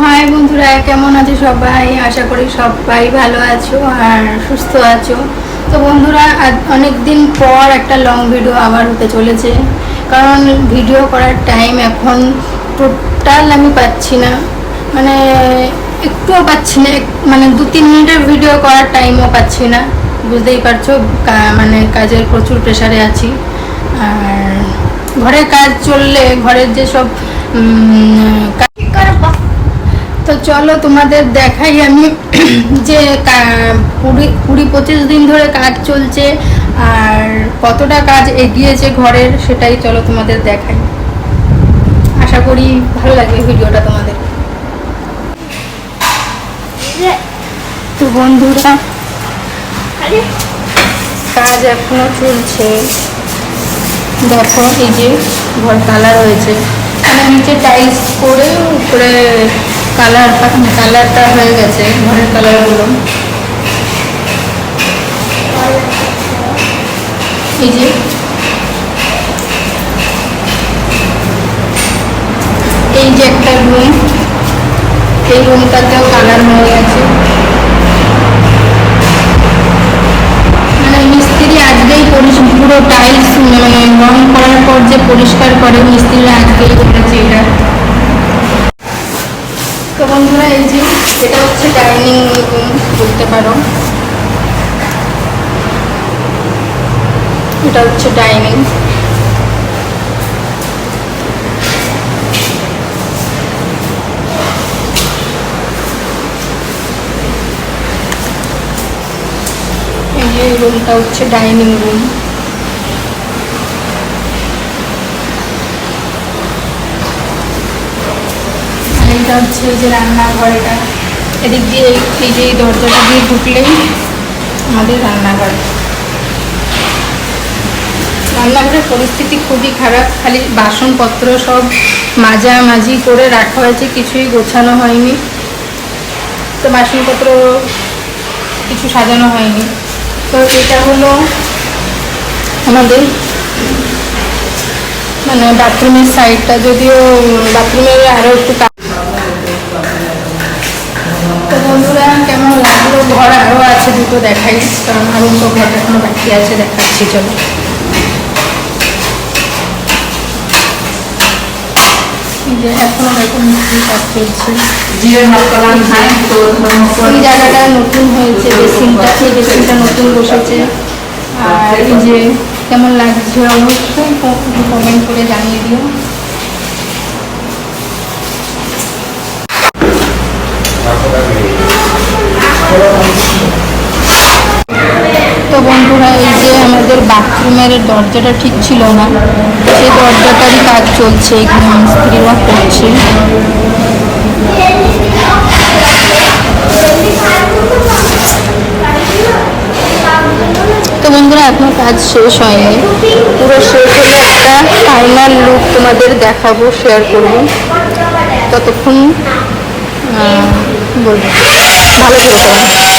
High বন্ধুরা, কেমন আছো সবাই? আশা করি সবাই ভালো আছো আর সুস্থ আছো। তো বন্ধুরা, আজ অনেক দিন পর একটা লং ভিডিও আবার হতে চলেছে, কারণ ভিডিও করার টাইম এখন টোটাল আমি পাচ্ছি না, মানে একটুও পাচ্ছি না, মানে 2-3 মিনিটের ভিডিও করার টাইমও পাচ্ছি না। বুঝতেই পারছো, মানে কাজের প্রচুর প্রেশারে আছি। আর ঘরের কাজ চললে ঘরের যেসব তো চলো তোমাদের দেখাই আমি যে 20-25 দিন ধরে কাজ চলছে আর কতটা কাজ এগিয়েছে ঘরের, সেটাই চলো তোমাদের দেখাই। আশা করি ভালো লাগবে ভিডিওটা তোমাদের। তো বন্ধুরা, কাজ এখনো চলছে। দেখো, এই যে ঘর কালার হয়েছে, মানে নিচে টাইলস করে উপরে কালারটা হয়ে গেছে, ঘরের কালারগুলো। এই যে একটা রুম, এই রুমটাতেও কালার হয়ে গেছে। মানে মিস্ত্রি আজকেই পুরো টাইলস মানে রং করার পর যে পরিষ্কার করে, মিস্ত্রিরা আজকেই করেছে এটা। তো বন্ধুরা, এই যে এটা হচ্ছে ডাইনিং রুম বলতে পারো, এটা হচ্ছে ডাইনিং। এই যে রুমটা হচ্ছে ডাইনিং রুম। এটা হচ্ছে এই যে রান্নাঘর, এটা এদিক দিয়ে এই যে দরজাটা দিয়ে ঢুকলেই আমাদের রান্নাঘর। রান্নাঘরের পরিস্থিতি খুবই খারাপ, খালি বাসনপত্র সব মাঝামাঝি করে রাখা হয়েছে, কিছুই গোছানো হয়নি। তো বাসনপত্র কিছু সাজানো হয়নি। তো এটা হলো আমাদের মানে বাথরুমের সাইডটা, যদিও বাথরুমের আরও একটু। তো বন্ধুরা, কেমন লাগলো? ঘর আরও আছে দুটো, দেখাই, কারণ আরও তো ঘর এখনো বাকি আছে, দেখাচ্ছি চলো। যে এখনো দেখো মিস্ত্রি কাজ চলছে। এই জায়গাটা নতুন হয়েছে, বেসিনটা, এই বেসিনটা নতুন বসেছে। আর এই যে কেমন লাগছে অবশ্যই কমেন্ট করে জানিয়ে দিও। তো বন্ধুরা, এই যে আমাদের বাথরুমের দরজাটা ঠিক ছিল না, সেই দরজাটারই কাজ চলছে, এখানে মিস্ত্রিরা করছে। তো বন্ধুরা, এখনো কাজ শেষ হয়নি, পুরো শেষ হলে একটা ফাইনাল লুক তোমাদের দেখাবো, শেয়ার করবো। ততক্ষণ বলবো ভালো থাকবে।